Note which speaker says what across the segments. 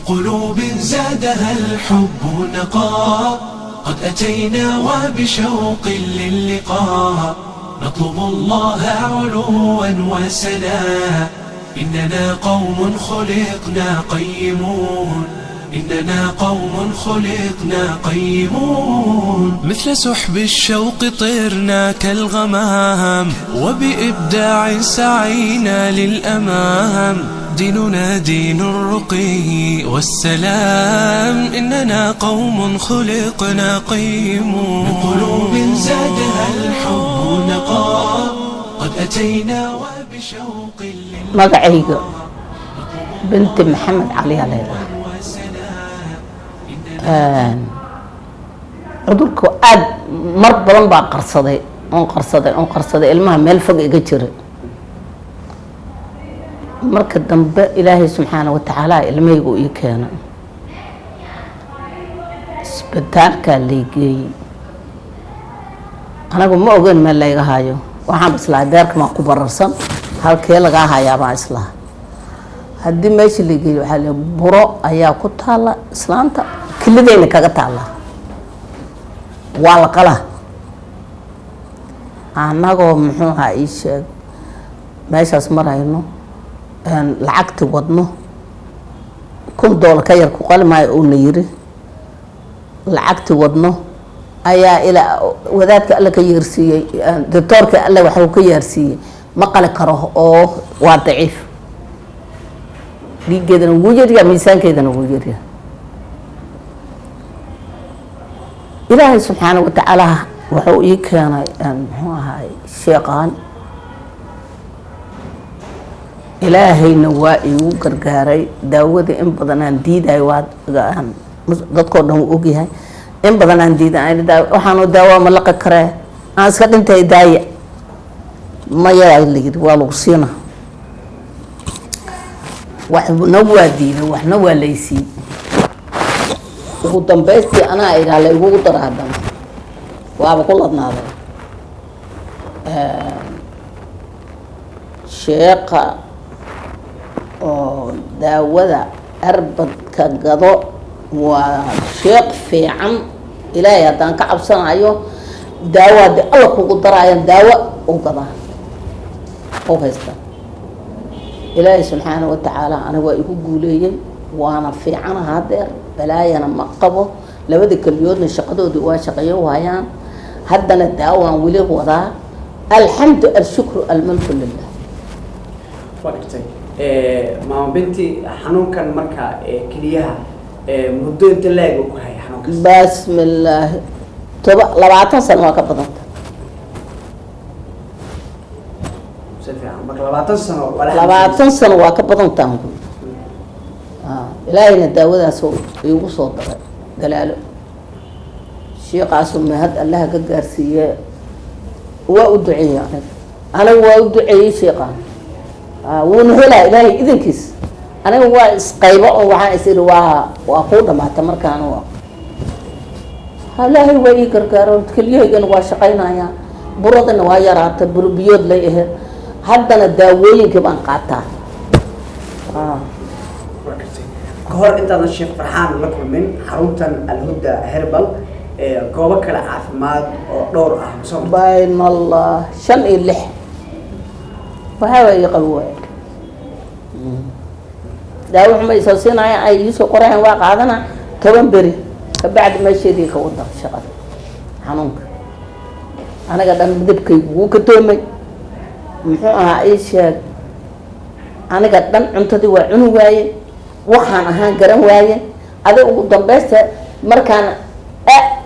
Speaker 1: قلوب زادها الحب نقاء قد أتينا وبشوق للقاء نطلب الله علوا وسنا إننا قوم خلقنا قيمون إننا قوم خلقنا قيمون مثل سحب الشوق طرنا كالغمام وبإبداع سعينا للأمام ديننا دين الرقي والسلام إننا قوم خلقنا قيمون من قلوب زادها الحب نقاء قد أتينا وبشوق
Speaker 2: مقعيق بنت محمد علي عليه cudurku aad mar badan baa qarsaday ilmaha meel fog iga jira marka dambe ilaahay subxaanahu wa tacaala ilmahaygu ii keena isbitaalkaa laygeeyey anagu ma ogeyn meel layga hayo waxaan islahay beerkamaa ku bararsan halkee lagaa hayaa baan islaha haddii meeshii laygeeyey waxaa le buro ayaa ku taala islaanta kilidayna kaga taala waa la qala anagoo muxuu ahaa ii sheeg meeshaas marayno lacagti wadno $1 ka yar ku qali maayo uuna yiri lacagti wadno ayaa ilaa wadaadka alle ka yeersiiyey doctorka alle waxa uu ka yeersiiyey ma qali karo oo waa daciif dhiiggeedana ugu yaryaa miisaankeedana ugu yaryaa ilaahay subxaanahu wa tacaala wuxuu ii keenay muxuu ahaay sheeqaan ilaahayna waa iigu gargaaray daawadii in badan aan diidayo waa dadkoo dhan uu ogyahay in badan aan diiday waxaanu daawa ma laqi karee aan iska dhintay daaya maya la yidhi waa lagu siina waxna waa diiday waxna waa laysiiyey ugu dambaystii anaa idhaa la igugu daraadamo waaba ku ladnaaday sheeqa oo daawada arbadka gado waa sheeq fiican ilaahay haddaan ka cabsanayo daawo haddii alla kugu daraayan daawo u gadaa u haysta ilaahay subxaanahu wa tacaala aniga waa igu guuleeyey waana fiicana hadeer balaayana ma qabo labada keliyoodna shaqadoodii waa shaqeeyo waayaan haddana daawaan weli wadaa alxamdu alshukru almalku lilah
Speaker 3: waqtay maama binti xanuunkan marka keliyaha muddo inta leeg ku hay xanuunkaas
Speaker 2: bismillah 20 sano waa ka badanta
Speaker 3: marka 20 sano wala
Speaker 2: 20 sano waa ka badantaan ilaahayna daawadaas iigu soo daray dalaalo sheekaasu mahad allaha ka gaarsiiye waa u duceeyay aniga waa u duceeyay sheekaan wuuna helaa ilaahay idinkiis aniga waa isqaybo oo waxaan is iri waa ku dhamaata markaan ilaahay waa ii gargaaro keliyahaygana waa shaqaynaya buradana waa yaraata burbiyood lay ahayd haddana daawooyinkii baan qaataa
Speaker 3: kahor intaadan sheekh farxaan la kulmin xaruntan alhuda herbal goobo kale caafimaad oo dhowr ah
Speaker 2: bayn allah 5 iyo 6 waxaa way qabow daawo xumay soo siinaya ay isoo qorayaan waa qaadana 10 beri ka bacdi meeshii ka wada shaqada xanuunka anaga dhan midabkaygu wuu ka doomay muxuu ahaa ay sheeg aniga dhan cuntadii waa cuni waaye waxaan ahaan garan waaye adiga ugu dambaysta markaan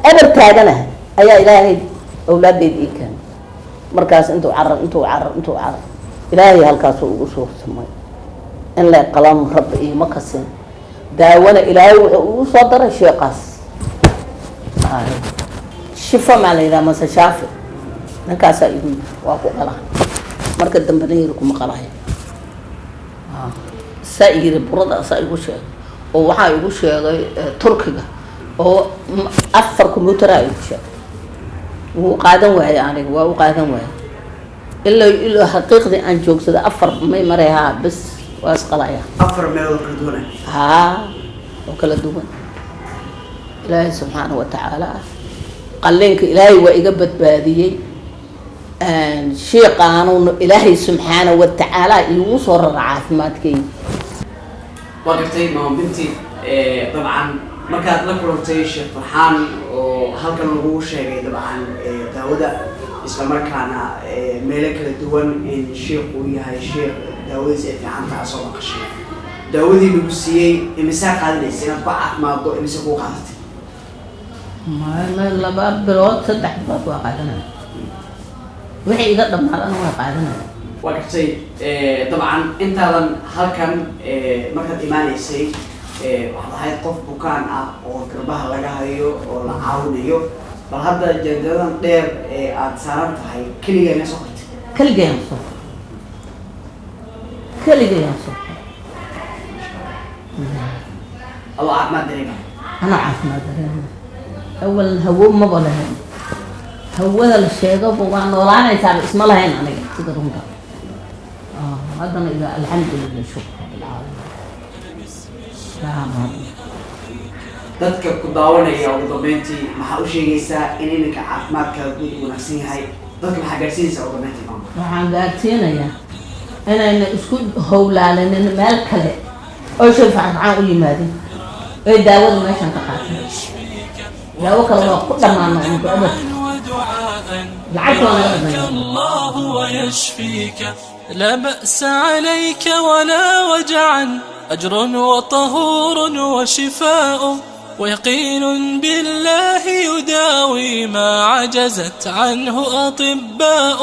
Speaker 2: eber taagana ayaa ilaahay awlaadeed ii keenay markaas intuu carar ilaahay halkaas ugu soo samay in la qalam rabbi iyo ma kasin daawana ilaahay wuxuu ugu soo daray sheeqaas shifa ma la yiraahdo mase shaafi ninkaas igu waa ku qala marka dambe neer kuma qalay saayir burada sa igu sheeg oo waxa igu sheegay turkiga oo 4 computer ay igu sheeg wuu qaadan waayay aniga waa u qaadan waayay ilaa xaqiiqdii aan joogsada 4 may mareeha bas waas qalaya
Speaker 3: 4 meelood ka doonay
Speaker 2: وكلا دوان إلهي سبحانه وتعالى قلينك إلهي وإقبت باديي شيء قانون إلهي سبحانه وتعالى يوصر العافمات كي
Speaker 3: وقتي ما بنتي طبعا ما كانت لك رمتي شيخ فرحان وهل كان لغو شيء طبعا داودة إسلام مركانا ملك الدوان إن الشيخ وياها الشيخ داود زي في عام تعصب الشيخ داودي بقصية إمساك هذا السنة بعد ما ضو إمساك وقعت
Speaker 2: ما لباب بلوت صدق باب وقعدنا وحي يقدم على أنه وقعدنا
Speaker 3: وقتي طبعا أنت هل كان مركز إيماني سي waxaa ahayd qof bukaan ah oo garbaha laga hayo oo la caawinayo bal hadda jandadan dheer ee aad saaran tahay kaliya ma soo qortay
Speaker 2: كلية صح
Speaker 3: الله عافمad dareema
Speaker 2: أنا عافمad dareema أول هو ما بلهن هو هذا الشيء ده بوان ولا أنا يسار اسم الله هنا أنا تقدرون هذا الحمد لله شكر العالمين
Speaker 3: dadka ku daawanaya ugu dambeyntii maxaa u sheegaysaa in iminka caafimaadka guud uu wanaagsan yahay dadka maxaa gaarsiinaysaa ugu dambeyntii
Speaker 2: waxaan gaarsiinayaa inayna isku howlaalinin meel kale oo shay fiican u yimaadin ay daawada meeshan ka qaataan daawo kale waa ku dhamaano inta abad lacagtooda
Speaker 1: الله ويشفيك لا بأس عليك ولا وجعا أجر وطهور وشفاء ويقين بالله يداوي ما عجزت عنه أطباء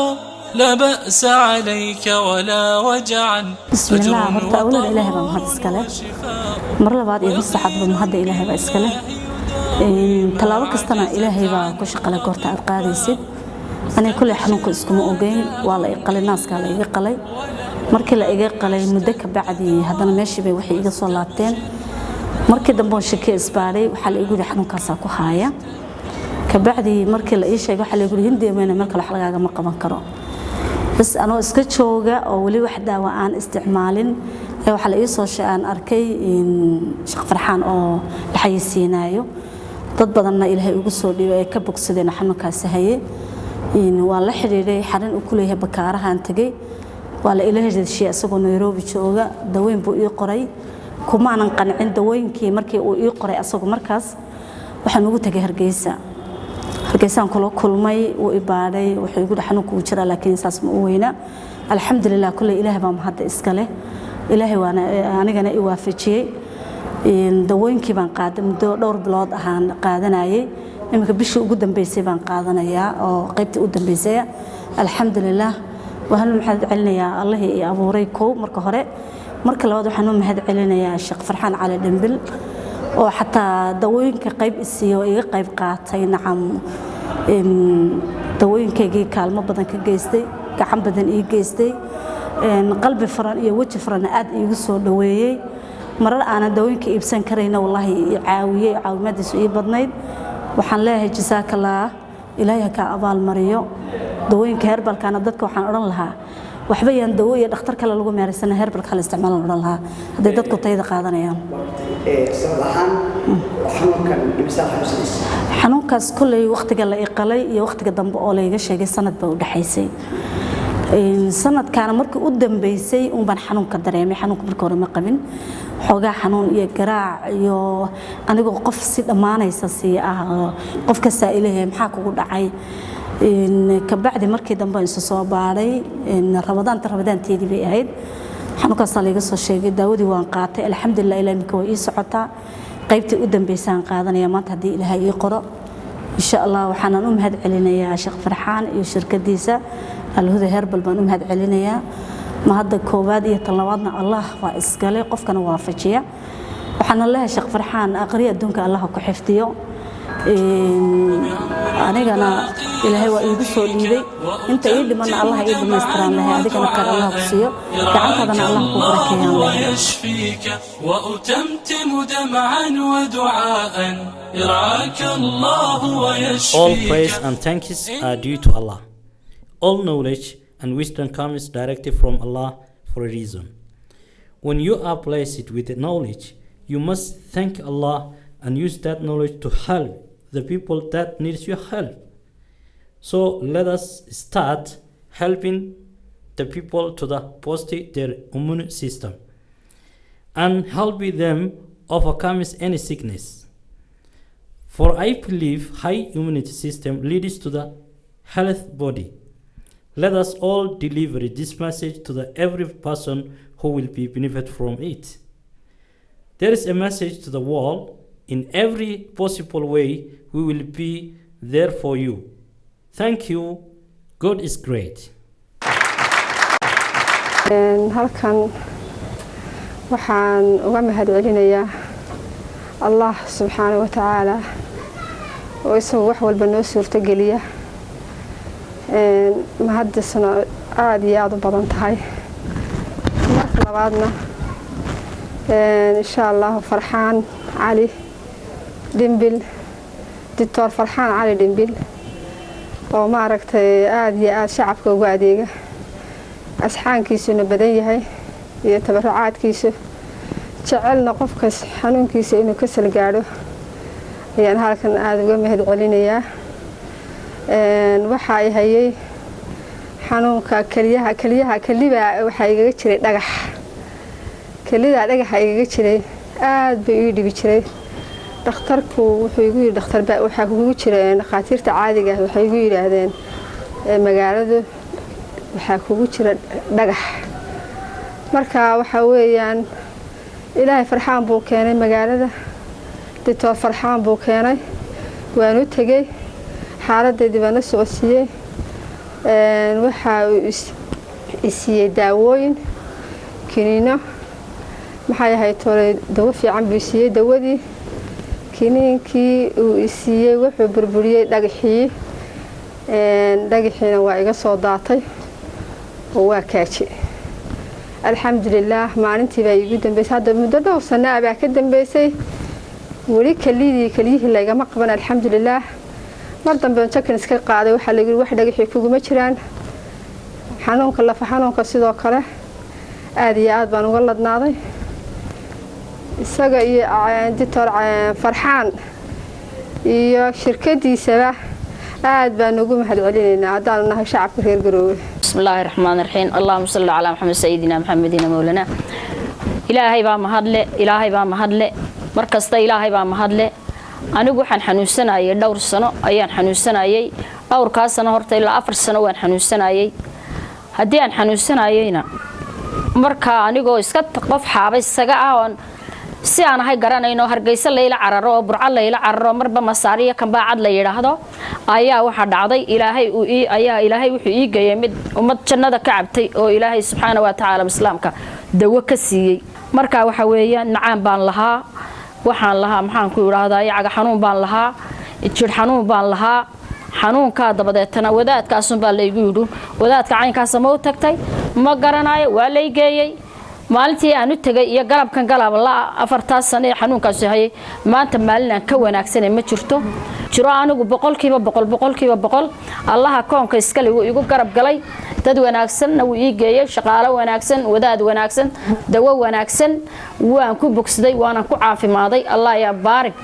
Speaker 1: لا بأس عليك ولا وجعا
Speaker 4: بسم الله horta awlad ilaahay baa mahad iska leh mar labaad iyo saxad baa mahad ilaahay baa iska leh talaabo kastana ilaahay baa ku shaqale goorta aad qaadaysid أنا كل حنوك اسكم أوجين ولا يقل الناس قال يقلي مركي لا يقلي مدة بعدي هذا ماشي بوحي يجي صلاتين مركي دمبون شكي إسباري وحال يقول حنوك ساكو حايا كبعدي مركي لا إيش يقول حال يقول هندي من مركي الحلقة ما قبل كرا بس أنا اسكت شوجا أو ولي وحدة وأن استعمال وحال يصوش أن أركي إن شق فرحان أو الحي السينايو تضبطنا إلى هاي يقصوا لي كبوك سدينا حنوك سهية waa la xiriiray xarin uu ku leeyahay bakaarahan tagay waa la ilaahay heshiis asagoo Nairobi jooga daweyn buu ii qoray kuma aanan qancin daweynkii markii uu ii qoray asagoo markaas waxaan ugu tagay Hargeysa kula kulmay uu ibaaday wuxuu igu dhaxan ku jira laakiin saas ma u weyna alxamdulillah kulli ilaahay baa mahad iska leh ilaahay waana anigana i waafajiyay daweynkii baan qaaday muddo dhowr bilood ahaan qaadanayay إمك بيش وجودن بيسيبان قاضنا يا أو قيبت وجودن بيسيا الحمد لله وهل محد علنا يا الله يا أبو ريكو مركهراء مركل واضح حنوم محد علنا يا الشيخ فرحان على دنبل وحتى دوين كقيب السيو قيب قاطين نعم دوين كجي كلمة بدن كجيستي كعم بدن جيستي قلب فرن وجه فرن أد يوصل دويه مرة أنا دوين كإبسان كرينا والله عاوية مادي سوي بدنيد waxaan leeyahay jazakallah ilaahay ka abaal mariyo dawooyinka herbalka ana dadka waxaan oran lahaa waxba yaan dawo iyo dhakhtar kale lagu meeraysan herbalka la isticmaal oran lahaa haday dadku tayada qaadanayaan xanuunkaas kulay waqtiga la iqalay iyo waqtiga dambe oo la iga sheegay sanad baa u dhaxaysay sanadkaana markii u dambeysay un baan xanuunka dareemay xanuunka markii hore ma qabin xoogaa xanuun iyo garaac iyo anigoo qof si dhamaanaysa si qof ka saa'ilahay maxaa kugu dhacay ka bacdi markii dambe aan soo baaray Ramadaanteedii bay ahayd xanuunkaas la iga soo sheegay daawadii waan qaatay alxamdulillah ilaahay markii way ii socotaa qaybtii u dambeysay aan qaadanaya maanta hadii ilaahay ii qoro insha Allah waxaan u mahad celinayaa Sheekh Farxaan iyo shirkadiisa الهدى هربل بانو مهد علينا ما هذا كوباد يتلوادنا الله وإسقالي قفكنا وافجية وحنا الله شق فرحان أقرية دونك الله كحفتيو أنا إلهي وإيدسو ليدي أنت إيدي من الله إيدي من استران لها هذيك أنا قال الله بسيو كعنت هذا الله كبركي
Speaker 1: ويشفيك وأتمتم دمعا ودعاء يرعاك الله ويشفيك.
Speaker 5: All praise and thanks are due to Allah. All knowledge and wisdom comes directly from Allah for a reason. When you are blessed with knowledge, you must thank Allah and use that knowledge to help the people that needs your help. So let us start helping the people to boost their immune system and helping them overcome any sickness. For I believe high immunity system leads to the health body. Let us all deliver this message to every person who will be benefit from it. There is a message to the world. In every possible way, we will be there for you. Thank you. God is great.
Speaker 6: halkan waxaan uga mahadcelinayaa Allah subxaanahu wa ta'ala oo isagu wax walba noo suurto geliya mahadisana aad iyo aad u badan tahay marka labaadna insha Allah Farxaan Cali Dhimbil Dr. Farxaan Cali Dhimbil oo ma aragtay aad iyo aad shacabka ugu adeega asxaankiisuna badan yahay iyo tabarucaadkiisa jecelna qofkaas xanuunkiisa inuu ka salgaado ayaan halkan aad uga mahadcelinayaa waxa ay hayay xanuunka kaliba waxa igaga jiray dhagax igaga jiray aad bay ii dhibi jiray dhakhtarku wuxuu igu yiri dhakhtar baa waxa kugu jiray dhaqaatiirta caadiga ah waxay igu yiraahdeen magaalada waxa kugu jira dhagax marka waxa weeyaan ilaahay Farxaan buu keenay magaalada Dr. Farxaan buu keenay waan u tagay xaaladdeedii baan la socodsiiyay waxa uu isiiyay daawooyin kiniino maxay ahayd dawo fiican buu siiyay dawadii kiniinkii uu isiiyay wuxuu burburiyay dhagaxiina waa iga soo daatay oo waa kaaji alxamdulillah maalintii baa igu dambeysay hadda muddo dhowr sano ah baa ka dambeysay wali kaliyihii lagama qaban alxamdulillah mar dambe jakan iska qaaday waxa la yiri wax dhagaxii kuguma jiraan xanuunka lafa xanuunka sidoo kale aad iyo aad baan uga ladnaaday isaga iyo Dr. Farxaan iyo shirkadiisaba aad baan ugu mahadcelinaynaa hadaan nahay shacabka reer Garowe
Speaker 7: بسم الله الرحمن الرحيم اللهم صل على محمد سيدنا محمد مولانا إلهي با مهدله markasta Ilaahay baa mahadle anigu waxaan xanuunsanayay dhowr sano ayaan xanuunsanayay dhowrkaas sano horta ilaa 4 sano waan xanuunsanayay hadii aan xanuunsanayayna marka anigoo iska qof xaabay isaga ah si aan ahay garanayno Hargeysa Leyla Cararo oo Burco Leyla Cararo marba Masaariya kan baacad la yiraahdo ayaa waxa dhacday Ilaahay wuxuu ii geeyay mid ummad jannada ka cabtay oo Ilaahay subxaanahu wa ta'ala islaamka dawo ka siiyay marka waxa weeyaan nacaan baan lahaa waxaan lahaa maxaan ku yiraahdaa yaga xanuun baan lahaa jir xanuun baan lahaa xanuunka dabadeetana wadaadkaas baa la igu yiri wadaadka caynkaas ma u tagtay ma garanayo waa la igeeyay maalintii aan u tagay iyo galabkan galab la 4 sano ee xanuunkaas hayay maanta maalin aan ka wanaagsan ma jirto jiro anigu 100% Allah koonka iska igu garab galay dad wanaagsan uu ii geeyay shaqaale wanaagsan wadaad wanaagsan dawo wanaagsan waan ku bogsaday waana ku caafimaaday Allah ya baarik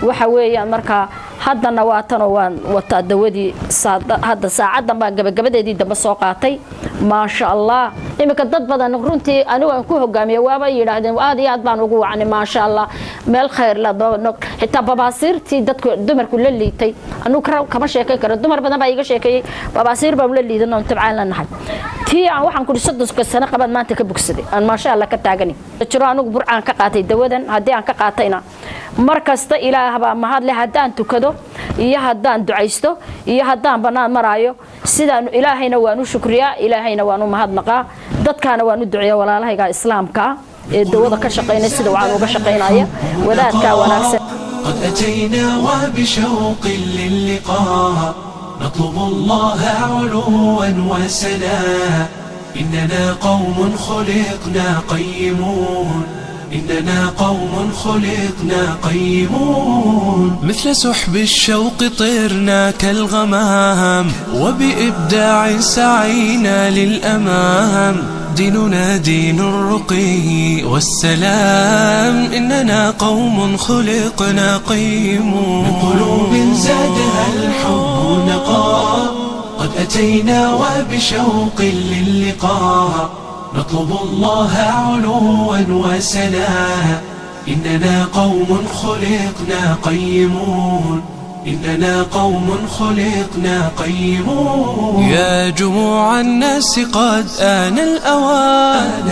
Speaker 7: waxa weeyaan marka haddana waatan waan wata dawadii hadda saacadan baan gabagabadeedii daba soo qaatay ma sha Allah imika dad badan runtii anigu aan ku hogaamiyo waaba yiraahdeen aad iyo aad baan ugu wacnay ma sha Allah meel khayr la doono xitaa babaasirtii dadku dumarku la liitay anu kama sheekay karo dumar badan baa iga sheekayay babaasir baa la liidan oo tabcaan la nahay tii aan waxaan ku dhiso sano qabad maanta ka bogsaday aan ma sha Allah ka taagani jiro anigu burcaan ka qaatay dawadan hadii aan ka qaatayna markasta Ilaahay baa mahadle hadaan tukado iyo hadaan ducaysto iyo hadaan banaan maraayo sidaan Ilaahayna waanu shukriyaa Ilaahayna waanu mahadnaqaa dadkaana waanu duceeyaa walaalahayga islaamka ee dawada ka shaqeynay sida waxaan uga shaqeynaya wadaadka wanaagsan
Speaker 1: قد أتينا وبشوق للقاء نطلب الله علوا وسنا إننا قوم خلقنا قيمون إننا قوم خلقنا قيمون مثل سحب الشوق طرنا كالغمام وبإبداع سعينا للأمام ديننا دين الرقي والسلام إننا قوم خلقنا قيم من قلوب زادها الحب نقاء قد أتينا وبشوق للقاء نطلب الله علوا وسناء إننا قوم خلقنا قيمون إننا قوم خلقنا قيمون يا جموع الناس قد آن الأوان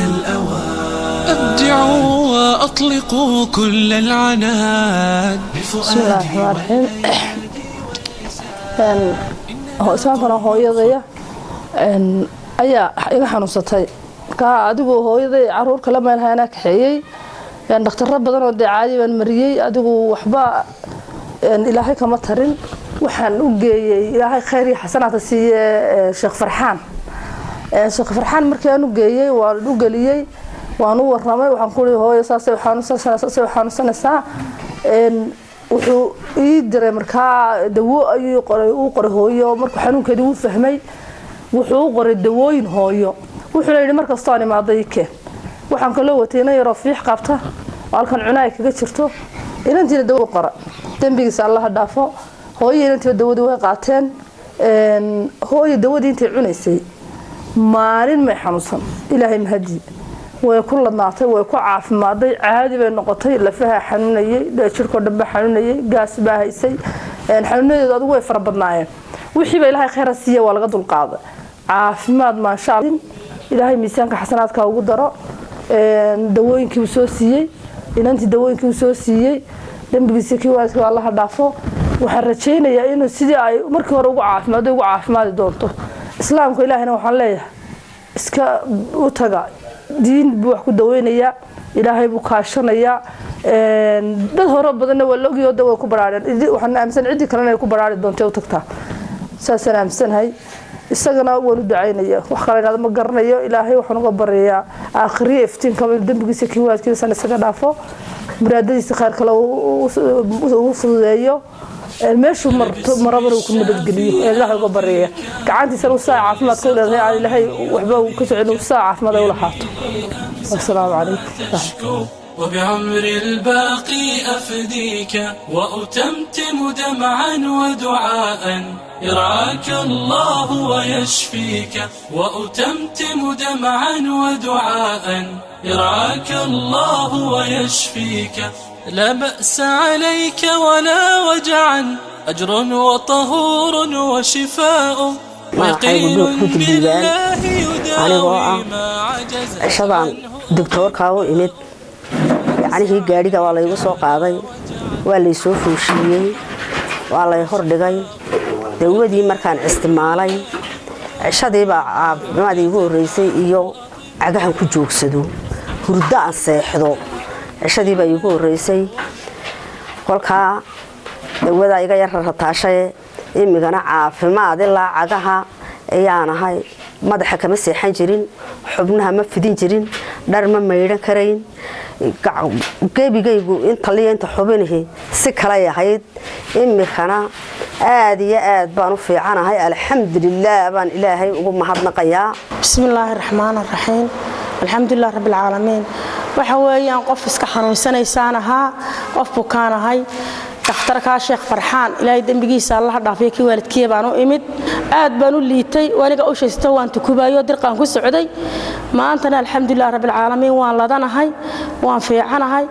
Speaker 1: أبدعوا وأطلقوا كل العناد
Speaker 8: بسم الله الرحمن الرحيم سانكنا hooyadaya ayaa iga xanuunsatay ka adigu hooyaday caruur kala meel hayna kaxeeyay dhakhtarro badan oo caadi baan mariyay adigu waxba ilaahay kama tarin waxaan u geeyay ilaahay khayr iyo xasanaad siiye Sheekh Farxaan markii aan u geeyay waan u galiyay waan u warramay waxaan ku leeyahay hooyo saasay xanuunsanaysaa wuxuu ii diray markaa dawo ayuu qoray hooyo markuu xanuunkeedii uu fahmay wuxuu u qoray dawooyin hooyo wuxuu leeyahay markasta aan imaaday keen waxaan kala watayna yar fiix qabta halkan cunaay kaga jirto inantiina dawo qora dambigiisa Allah dhaafo hooyo inantiina dawadu way qaateen hooyo dawadii intay cunaysay maalin ma xanuunsan ilaahay mahadi way ku ladnaatay way ku caafimaaday caadi bay noqotay lafaha xanuunayay jirko dhanba xanuunayay gaas baa haysay xanuunadeedu adigu way farabadnaayeen wixii bay ilaahay khayr siiye waa laga dulqaaday caafimaad ma sha Allah ilaahay miisaanka xasanaadka ugu daro dawooyinkii uu soo siiyay inantii dawooyinkii uu soo siiyay dambigiisa kii waa Allah dhaafo waxaan rajaynayaa inuu sidii ay markii hore ugu caafimaadi doonto islaamka ilaahayna waxaan leeyahay iska u taga diin buu wax ku daweynaya ilaahay buu kaashanaya dad hore badan waa la ogyahay way ku baraareen waxaan aaminsan cidii kale inay ku baraari doonto u tagtaa saasaan aaminsanahay isagana waan u ducaynaya wax kale inaad ma garanayo ilaahay waxaan uga baryayaa aakhiriye iftiinka dambigiisa kii waadkiisa isaga dhaafo muraadadiisa khayr kale uu fududeeyo meeshu marabana uu ku nabadgeliyo ilaahay uga baryayaa gacantiisa uu saa caafimaad ku leeyahay ilaahay waxba uu ka socdo saa caafimaad u lahaato assalaamu calaykum
Speaker 1: وبعمر الباقي أفديك وأتمتم دمعا ودعاء يرعاك الله ويشفيك وأتمتم دمعا ودعاء يرعاك الله ويشفيك لا بأس عليك ولا وجعا أجر وطهور وشفاء ويقين بالله يداوي ما عجز عنه
Speaker 9: دكتور كاو إمد يعني gaariga waa la igu soo qaaday waa la soo fuushiyay waa la hor dhigay dawadii markaan isticmaalay cishadii baa caafimaad igu horeysay iyo cagahan ku joogsado hurdo aan seexdo cishadii baa igu horeysay kolka dawada iga yar rataashay imigana caafimaad ilaa cagaha ayaan ahay madaxa kama seexan jirin xubnaha ma fidin jirin dhar ma meeyran karayn geebigaygu inta liinta xubinahay si kala yahayd imikana aad iyo aad baan u fiicanahay alxamdulillah baan ilaahay ugu mahadnaqayaa
Speaker 10: bismillaahir rahmaanir rahiim alxamdulillah rabbil aalamiin waxa weeyaan qof iska xanuunsanaysanaha qof bukaanahay dhakhtarka Sheekh Farxaan ilaahay dambigiisa Allah dhaafay kii waalidkii baan u imid aad baan u liitay waniga u sheegto waan tukubayo dirqaan ku socday maantana alxamdulillah rabbil aalamiin waan ladanahay waan fiicanahay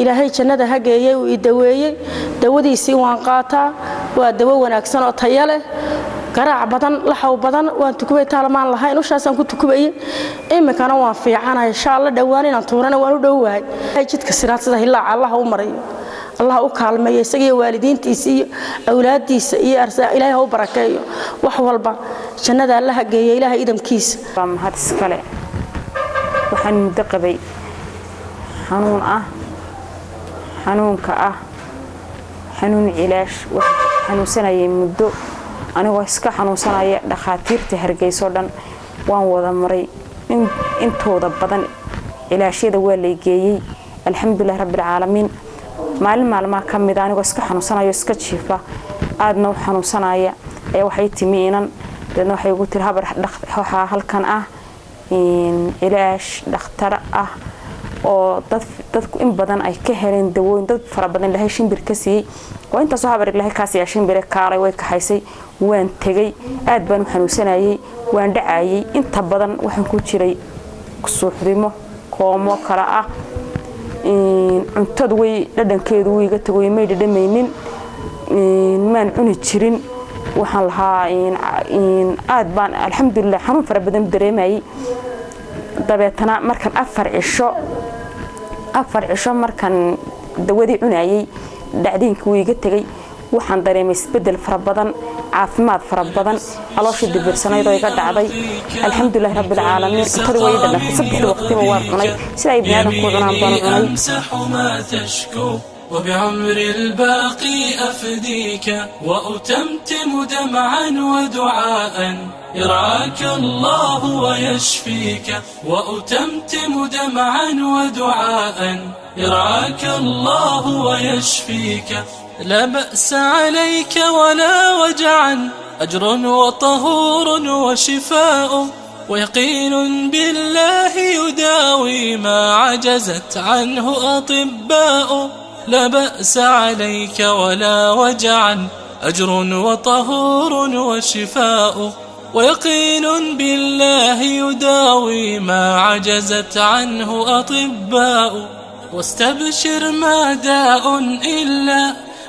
Speaker 10: ilaahay jannada ha geeyay uu daweeyay dawadiisii waan qaataa waa dawo wanaagsan oo tayo leh garaac badan laxaw badan waan tukubay taalmaan lahayn u shaasaan ku tukubay imikana waan fiicanahay insha Allah dhawaan inaan tuurana waan u dhowahay jidka siraad sida ilaa Allah u marayo الله وكالمي يسقي والدين تيسي أولاد تيس يأرسل إلهه وبركاته وحولبا شنّد الله جاي إله إدم كيس.
Speaker 11: هذا السكالة وحن دقبي حنون حنون حنون علاش وحنون سنة يمدو أنا واسك حنون سنة دخاتير تهرجي صدّن وان وذا مري إنت هذا بدن علاش هذا هو اللي جاي الحمد لله رب العالمين. maalmaha kamid anigu iska xanuunsanayo iska jiifa aadna u xanuunsanaya ee waxay timiinan dadna waxay ugu tir habar waxa halkan cilaash dhakhtar ah oo dadku in badan ay ka heleen dawooyin dad fara badan ilaahay shimbir ka siiyey oo intaas oo habar ilaahay ka siiyay shimbir kaalay way ka haysay waan tagay aad baan u xanuunsanayay waan dhacayay inta badan waxaan ku jiray suuxdimo koomo kala ah cuntadu way dhadhankeedu way iga tagay ma dhadhamaynin maan cuni jirin waxaan lahaa aad baan alxamdulillah xanuun fara badan dareemayay dabeetana markan afar cisho markan dawadii cunayay dhacdiinka way iga tagay waxaan dareemay isbedel fara badan caafimaad fara badan calooshii dibirsaneyd oo iga dhacday alxamdulillah rabbil caalamiin intadii way dhadhantay saddex waqtiba waan cunay sida ay bini'aadamku cunaan baan cunay
Speaker 1: وبعمر الباقي أفديك وأتمتم دمعا ودعاء يرعاك الله ويشفيك وأتمتم دمعا ودعاء يرعاك الله ويشفيك لا بأس عليك ولا وجعا أجر وطهور وشفاء ويقين بالله يداوي ما عجزت عنه أطباء لا بأس عليك ولا وجعا أجر وطهور وشفاء ويقين بالله يداوي ما عجزت عنه أطباء واستبشر ما داء إلا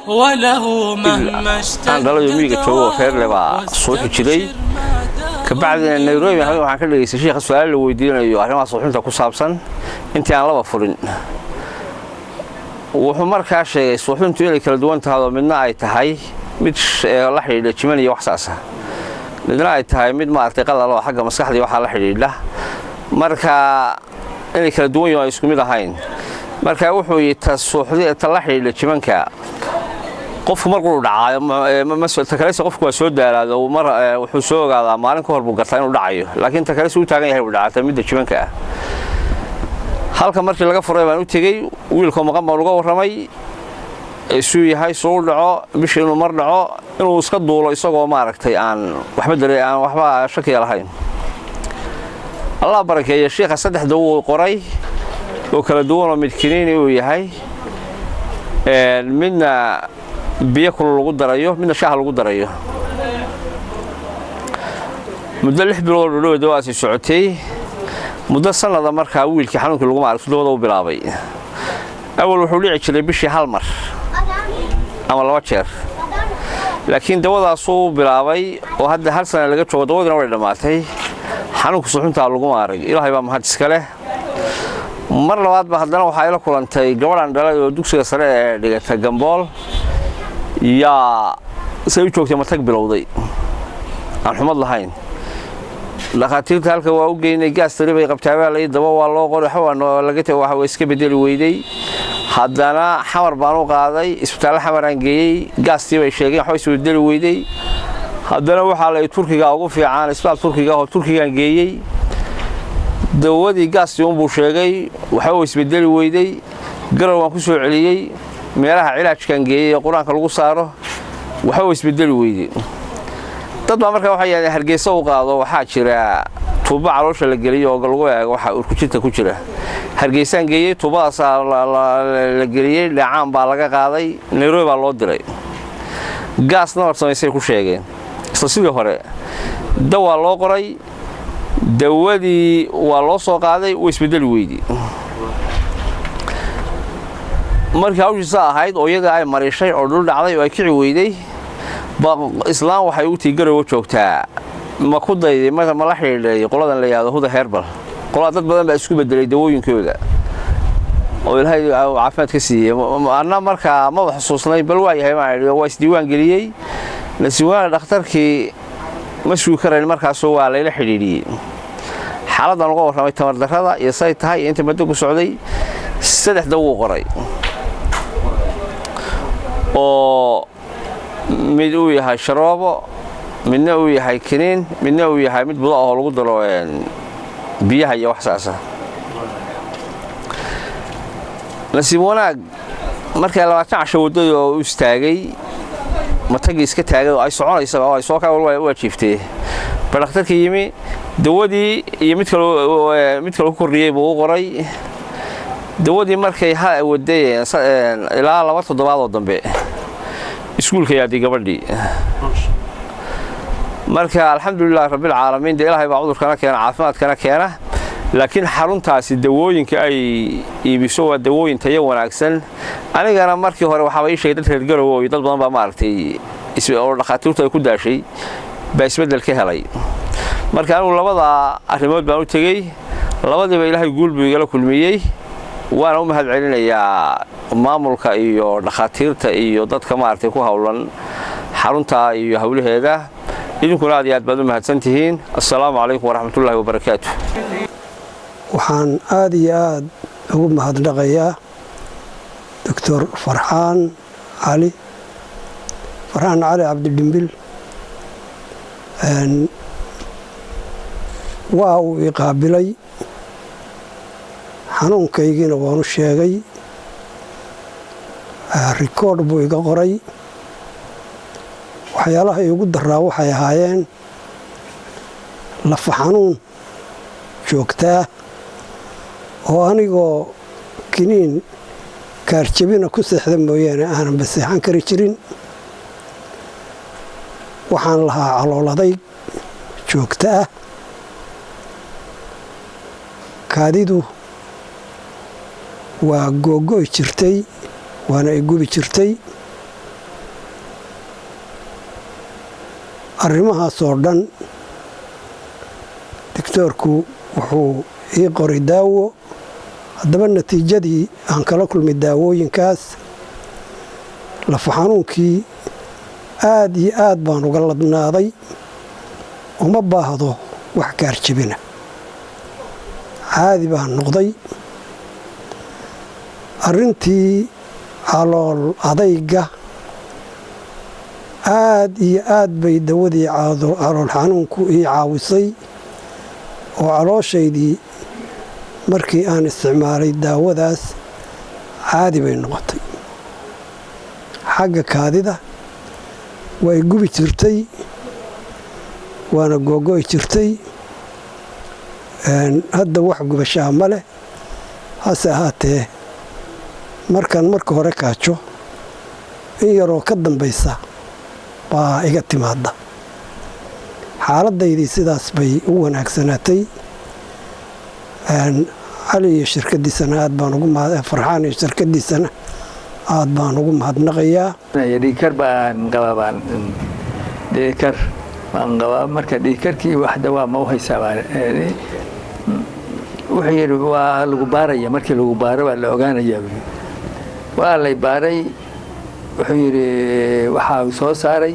Speaker 1: وله مهما اشتد
Speaker 12: kabacdina Nairobi waxaan ka dhageystay sheekh su'aal la weydiinayo arrimaha suuxinta ku saabsan intii aan laba furin wuxuu markaa sheegay suuxintu inay kala duwan tahay midna ay tahay mid la xiriirta jiman iyo wax saasa midna ay tahay mid maartay qalal oo xagga maskaxda waxa la xiriirta marka inay kala duwan yihiin isku mid ahayn marka wuxuu yita suuxdii la xiriirta jimanka qofku markuu dhacayo takaleys qofku waa soo daalaado mar wuxuu soo ogaadaa maalin ka hor buu gartaa inuu dhacayo laakiin takaleys uu taagan yahay uu dhacay midda jimanka ah halka markii laga furay baan u tagay wiilka maqan baan uga waramay isuu yahay soo dhaco bishii inuu mar dhaco inuu iska duulo isagoo maaragtay aan waxba shaki lahayn Allah barakeeyo sheekha saddex dawo qoray oo kala duwan oo mid kiniini uu yahay midna biyo kulul lagu darayo midna shaah lagu darayo muddo 6 bilood oo dawaasi socotay muddo sanada markaa wiilkii xanuunkii lagu maaragtay dawada u bilaabay awal wuxuu dhici jiray bishii hal mar ama laba jeer laakiin dawadaas uu bilaabay oo hadda hal sano laga joogo dawadina way dhamaatay xanuunku suuxinta lagu maarag ilaahay baa mahad iska leh mar labaad ba haddana waxa ay la kulantay gabadhan dhalay oo dugsiga sare ee dhigata Gambool yaa say u joogtay matag bilowday aan xumad lahayn dhaqaatiirta halka waa u geynay gaas tari bay qabtaa la daba waa loo qoray xawaan laga tago waxa iska bedeli weyday haddana xamar baan u qaaday isbitaal xamar aan geeyay gaastii bay sheegeen waxa isu bedeli weyday haddana waxa la Turkiga ugu fiican isbitaal Turkiga oo Turkiga aan geeyay dawadii gaastii uu sheegay waxa uu isbedeli weyday garow waan ku soo celiyay meelaha cilaajkan geeyay quraanka lagu saaro waxa uu isbedeli weyday dad baa markaa waxa yahay Hargeysa u qaado waxa jira tuubo caloosha la geliyo oo lagu eego waxa uu ku jirta ku jira Hargeysaan geeyay tuubadaas la geliyay dhacaan baa laga qaaday Nairobi baa loo diray gaasna warsameysay ku sheegeen isla sidii hore dawa loo qoray dawadii waa loo soo qaaday oo isbedeli weyday markii hawshiisa ahayd oo iyada ay marishay oo dhul dhacday oo ay kici weyday islaam waxay u tiigaraw joogtaa ma ku dayday ma la xiriiray qoladan la yiraahdo Huda Herbal qolada dad badan baa isku bedelay dawooyinkooda oo ilaahay caafimaad ka siiyay anna markaa ma xusuusnay bal waa yahay waa isdiiwaan galiyay nasiwaan dhakhtarkii mas'uul kareyn markaas waa la xiriiriyay xaaladdan uga warramay tamar darrada iyo say tahay inta muddo ku socday saddex dawo qoray oo mid uu yahay sharoobo midna uu yahay kiniin midna uu yahay mid budo oo lagu daro biyaha iyo wax saasa nasiib wanaag markay 20 casho wadada oo istaagay matagi iska taagay oo ay soconaysa oo ay soo ka waa jiiftay dhakhtarkii yimi dawadii iyo mid kale ku kordhiyay buu u qoray dawadii markay waday ilaa 2 toddobaad oo dambe iskuulka yaadi gabadhii marka alxamdulillaah rabbil caalamiin ilaahay baa cudurkana keena caafimaadkana keena laakiin xaruntaasi dawooyinka ay iibiso waa dawooyin tayo wanaagsan anigana markii hore waxa ay sheegay dad reer garow oo dad badan baa maartay oo dhaqaatiirtu ay ku daashay baa isbedel ka helay marka anigu labada arrimood baan u tagay labadiiba ilaahay guul buu igala kulmiyay waana u mahad celinayaa maamulka iyo dhaqaatiirta iyo dadka maartay ku hawlan xarunta iyo hawlaheeda idinkuna aad iyo aad baad u mahadsantihiin assalaamu calaykum waraxmatullaahi wabarakaatuh
Speaker 13: waxaan aad iyo aad ugu mahadnaqayaa Dr. Farxaan cali cabdidhimbil waa uu i qaabilay xanuunkaygiina waanu sheegay rikoodh buu iga qoray waxyaalaha igu daraa waxay ahaayeen lafa xanuun joogtaa oo anigoo kiniin kaarjabina ku seexda mooyaane aanan baseexan kari jirin waxaan lahaa calooladay joogta ah kaadidu waa googo'i jirtay waana i gubi jirtay arrimahaasoo dhan digtoorku wuxuu ii qoray daawo haddaba natiijadii aan kala kulmay daawooyinkaas lafa xanuunkii aad iyo aad baan uga ladnaaday uma baahdo wax kaarjabina caadi baan noqday arrintii calool adayga aad iyo aad bay dawadii calool xanuunku ii caawisay oo calooshaydii markii aan isticmaalay daawadaas caadi bay noqotay xagga kaadida way gubi jirtay waana googo'i jirtay hadda wax gubashaa ma leh hase ahaatee markaan marka hore kaajo in yaroo ka dambaysa baa iga timaada xaaladaydii sidaas bay u wanaagsanaatay cali iyo shirkadiisana aad baan ugu farxaan iyo shirkadiisana aad baan ugu mahadnaqayaa
Speaker 14: dhiikar baan qabaa dhiikar baan qabaa marka dhiikarkii waxda waa ma u haysaa wuxuu yidhi waa lagu baaraya markii lagu baaro waa la ogaanayaa waa lay baaray wuxuu yidhi waxaa soo saaray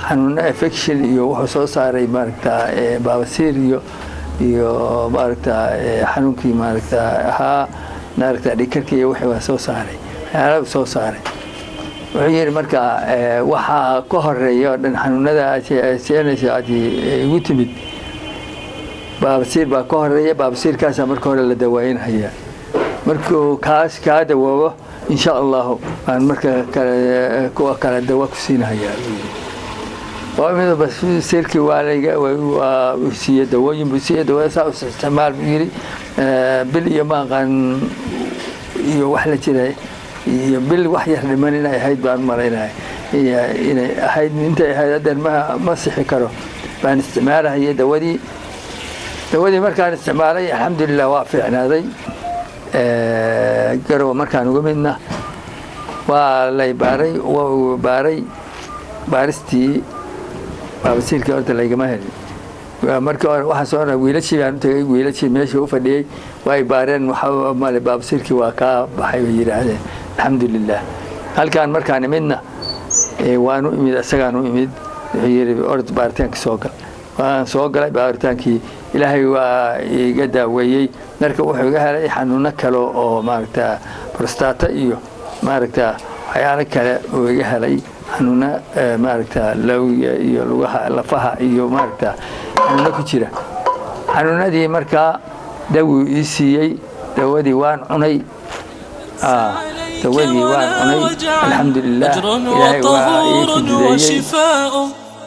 Speaker 14: xanuuno infection iyo wuxuu soo saaray maaragta baabasiir iyo maaragta xanuunkii maaragta ahaa maaragta dhiikarkii wixii waa soo saaray waxyaalaha soo saaray wuxuu yidhi marka waxaa ka horeeya oo dhan xanuunada seenaysa aad igu timid baabasiir baa ka horeeya baabasiirkaasaa marka hore la dawaynhayaa markuu kaas kaa dawoobo insha allahu aan marka kuwa kale dawa ku siinahayaa baabasiirkii waa siiye dawooyin buu siiye dawada saa isticmaal buu yidhi bil iyo maaqan iyo wax la jira iyo bil wax yar dhiman inay ahayd baan malaynaya inay ahayd intay ahayd haddeen ma sixi karo baan isticmaalahayay dawadii markaan isticmaalay alxamdulilah waa fiicnaaday garowa markaan uga midna waa lay baaray baaristii baabasiirkii horta laygama helin markii hore waxaa soo raa wiilashii baan u tagay wiilashii meesha u fadhiyey way baareen waxa male baabasiirkii waa kaa baxay bay yidhaahdeen alxamdulilah halkaan markaan imidna waanu imid isagaan u imid wuxuu yidhi orod baaritaanka soo gal waan soo galay baaritaankii ilaahay waa iga daaweeyey marka wuxuu iga helay xanuuno kale oo maaragta prostata iyo maaragta waxyaalo kale oo iga helay xanuuna maaragta lawiga iyo lugaha lafaha iyo maaragta xanuuno ku jira xanuunadii markaa dawuu ii siiyey dawadii waan cunay الحمد لله
Speaker 1: أجر وطهور وشفاء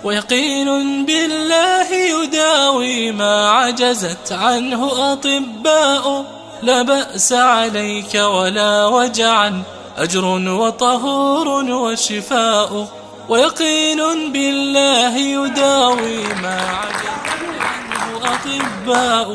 Speaker 1: ويقين بالله يداوي ما عجزت عنه أطباء لا بأس عليك ولا وجعا أجر وطهور وشفاء ويقين بالله يداوي ما عجزت عنه أطباء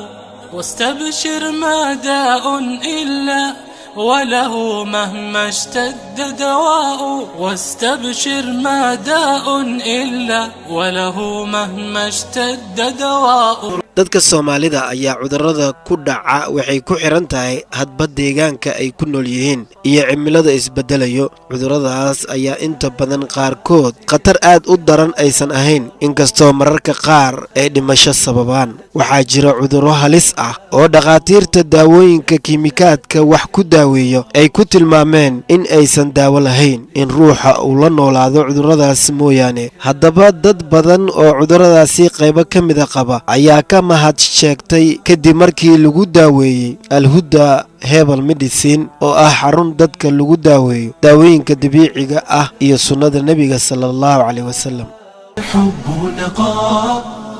Speaker 1: واستبشر ما داء إلا وله مهما اشتد دواء واستبشر ما داء إلا وله مهما اشتد دواء.
Speaker 15: dadka Soomaalida ayaa cudurrada ku dhaca waxay ku xiran tahay hadba deegaanka ay ku nool yihiin iyo cimilada isbedelayo. Cudurradaas ayaa inta badan qaarkood khatar aad u daran aysan ahayn, inkastoo mararka qaar ay dhimasho sababaan. Waxaa jira cudurro halis ah oo dhaqaatiirta daawooyinka kiimikaadka wax ku daaweeyo ay ku tilmaameen in aysan daawo lahayn, in ruuxa uu la noolaado cudurradaas mooyaane. Haddaba dad badan oo cudurradaasi qaybo ka mid ah qaba ayaa ka mahad sheegtay kadib markii lagu daaweeyay Al-Huda Herbal Medicine oo ah xarun dadka lagu daaweeyo daawooyinka dabiiciga ah iyo sunnada Nabiga sallallahu alayhi wasallam.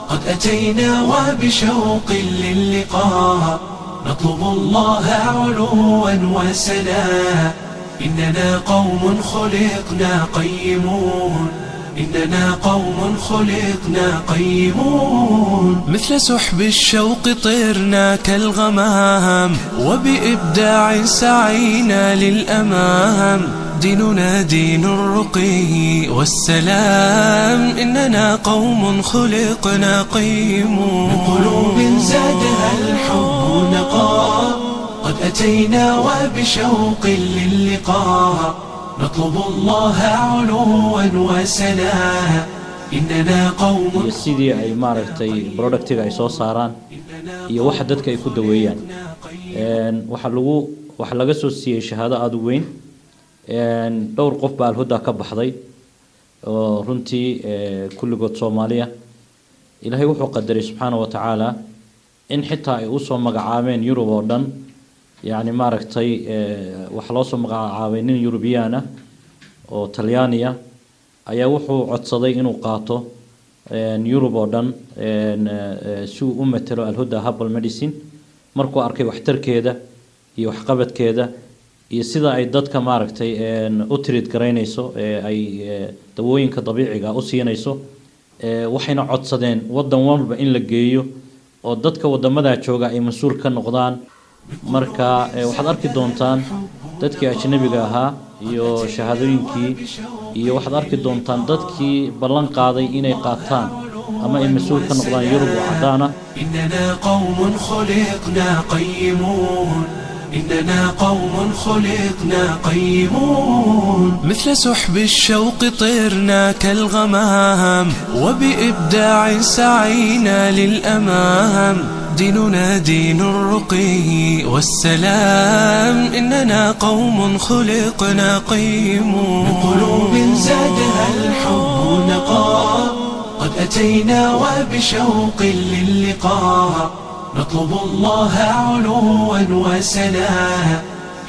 Speaker 1: قد أتينا وبشوق للقاء نطلب الله علوا وسنا إننا قوم خلقنا قيمون إننا قوم خلقنا قيمون مثل سحب الشوق طرنا كالغمام وبإبداع سعينا للأمام ديننا دين الرقي والسلام إننا قوم خلقنا قيمون من قلوب زادها الحب نقاء قد أتينا وبشوق للقاء نطلب الله علوا وسنا إننا قوم
Speaker 5: sidii ay maaragtay productiga ay soo saaraan iyo waxa dadka ay ku daweeyaan waxa laga soo siiyay shahaado aad u weyn dhowr qof baa Al-Huda ka baxday oo runtii kulligood Soomaaliya Ilaahay wuxuu qadaray subhanahu wa ta'ala in xitaa ay u soo magacaabeen Yurub oo dhan يعني maaragtay wax loo soo magacaabay nin European ah oo Talyaaniya ayaa wuxuu codsaday inuu qaato Europe oo dhan si uu u matalo Al-Huda Herbal Medicine markuu arkay waxtarkeeda iyo waxqabadkeeda iyo sida ay dadka maaragtay u treat gareynayso ay dawooyinka dabiiciga u siinayso waxayna codsadeen wadan walba in la geeyo oo dadka wadamada jooga ay mas'uul ka noqdaan. marka waxaad arki doontaan dadkii ajnabiga ahaa iyo shahaadooyinkii iyo waxaad arki doontaan dadkii ballan qaaday inay qaataan ama ay mas'uul ka noqdaan Yurub oo cadaana.
Speaker 1: إننا قوم خلقنا قيمون إننا قوم خلقنا قيمون مثل سحب الشوق طرنا كالغمام وبإبداع سعينا للأمام ديننا دين الرقي والسلام إننا قوم خلقنا قيمون من قلوب زادها الحب نقاء قد أتينا وبشوق للقاء نطلب الله علوا وسنا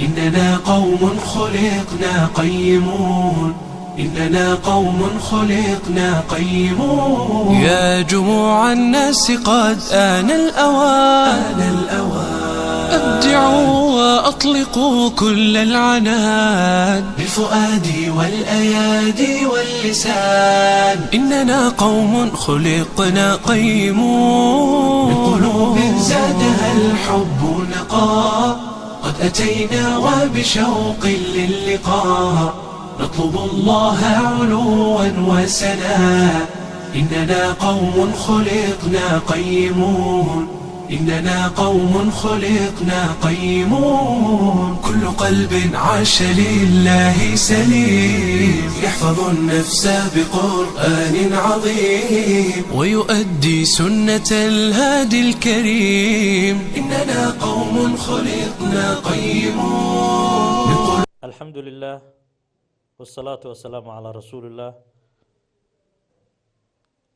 Speaker 1: إننا قوم خلقنا قيمون إننا قوم خلقنا قيمون يا جموع الناس قد آن الأوان أبدعوا وأطلقوا كل العنان بالفؤاد والأيادي واللسان إننا قوم خلقنا قيمون من قلوب زادها الحب نقاء قد أتينا وبشوق للقاء نطلب الله علوا وسنا إننا قوم خلقنا قيمون إننا قوم خلقنا قيمون كل قلب عاش لله سليم يحفظ النفس بقرآن عظيم ويؤدي سنة الهادي الكريم إننا قوم خلقنا قيمون.
Speaker 5: الحمد لله والصلاة والسلام على رسول الله.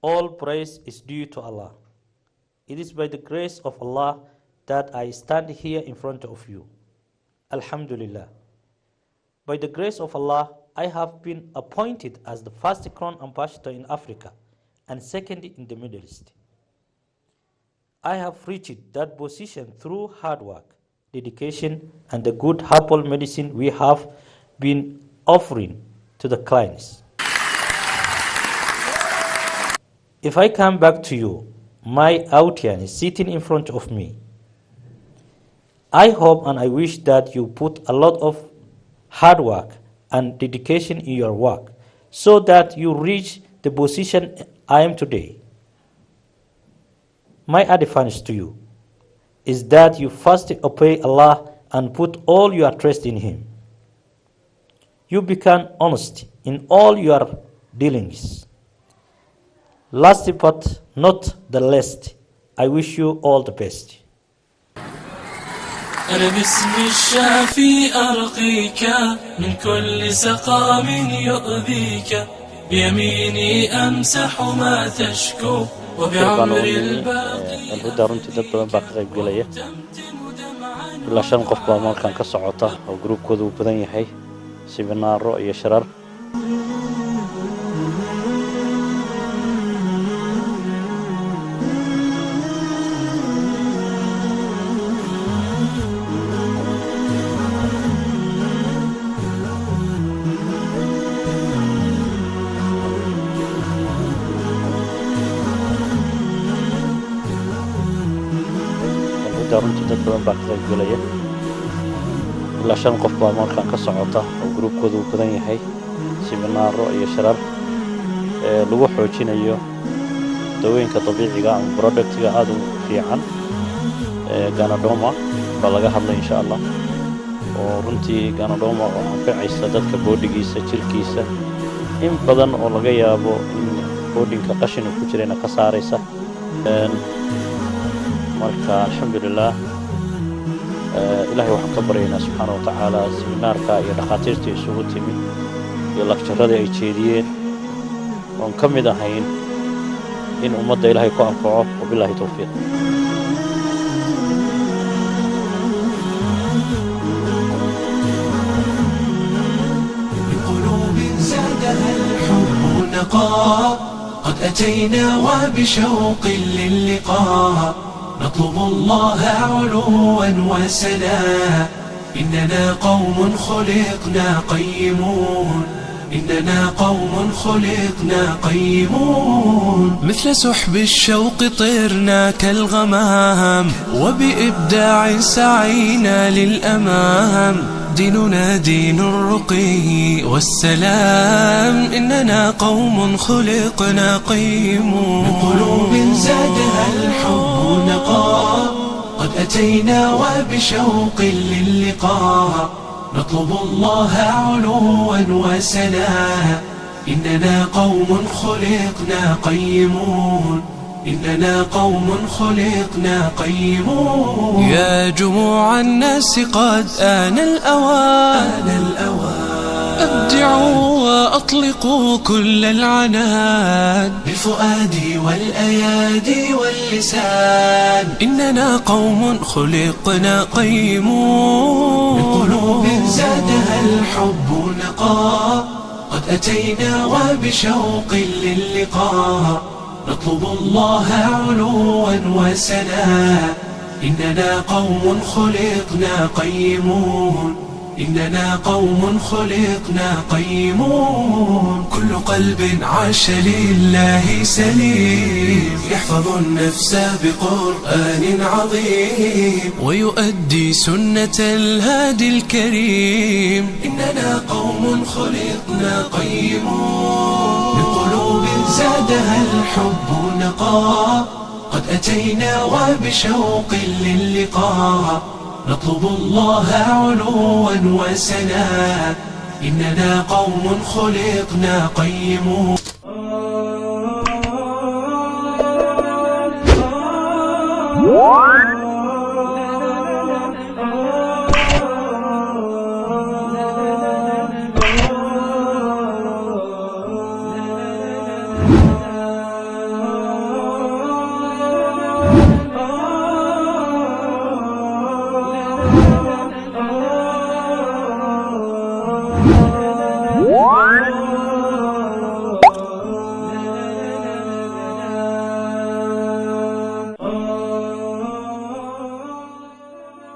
Speaker 5: All praise is due to Allah. It is by the grace of Allah that I stand here in front of you. Alhamdulillah. By the grace of Allah, I have been appointed as the first Crown Ambassador in Africa and second in the Middle East. I have reached that position through hard work, dedication, and the good herbal medicine we have been offering to the clients. If I come back to you, my audience sitting in front of me, I hope and I wish that you put a lot of hard work and dedication in your work so that you reach the position I am today. My advice to you is that you first obey Allah and put all your trust in Him. You become honest in all your dealings. Last but not the least, I wish you all the best.
Speaker 1: أنا باسم الشافي أرقيك من كل سقام يؤذيك بيميني أمسح ما تشكو وبعمر الباقي
Speaker 5: الهدى runtii dad badan baa ka qayb galaya ilaa 5 qof baa markaan ka socota oo groupkoodu u badan yahay seminaaro iyo shirar runtii dad badan baa ka qayb galaya ilaa 5 qof baa markaan ka socota oo groupkoodu u badan yahay seminaaro iyo shirar lagu xoojinayo dawooyinka dabiiciga ama productiga aad u fiican ganadoma baa laga hadlay insha Allah oo runtii ganadoma oo anfacaysa dadka boodigiisa jirkiisa in badan oo laga yaabo in boodinka qashin ku jirayna ka saaraysa marka alxamdulillah ilaahay waxaan ka baryaynaa subxaana wa tacaala seminaarka iyo dhakhaatiirta isugu timi iyo lakjarada ay jeediyeen oon ka mid ahayn in ummadda ilaahay ku anfaco wabilaahi towfiiq
Speaker 1: بقلوب زادها الحب نقاء قد أتينا وبشوق للقاء نطلب الله علوا وسنا إننا قوم خلقنا قيمون إننا قوم خلقنا قيمون مثل سحب الشوق طرنا كالغمام وبإبداع سعينا للأمام ديننا دين الرقي والسلام إننا قوم خلقنا قيمون بقلوب زادها الحب نقاء قد أتينا وبشوق للقاء نطلب الله علوا وسنا إننا قوم خلقنا قيمون إننا قوم خلقنا قيمون يا جموع الناس قد آن الأوان أبدعوا وأطلقوا كل العنان بالفؤاد والأيادي واللسان إننا قوم خلقنا قيمون بقلوب زادها الحب نقاء قد أتينا وبشوق للقاء نطلب الله علوا وسنا إننا قوم خلقنا قيمون إننا قوم خلقنا قيمون كل قلب عاش لله سليم يحفظ النفس بقرآن عظيم ويؤدي سنة الهادي الكريم إننا قوم خلقنا قيمون بقلوب زادها الحب نقاء قد أتينا وبشوق للقاء نطلب الله علوا وسنا إننا قوم خلقنا قيمون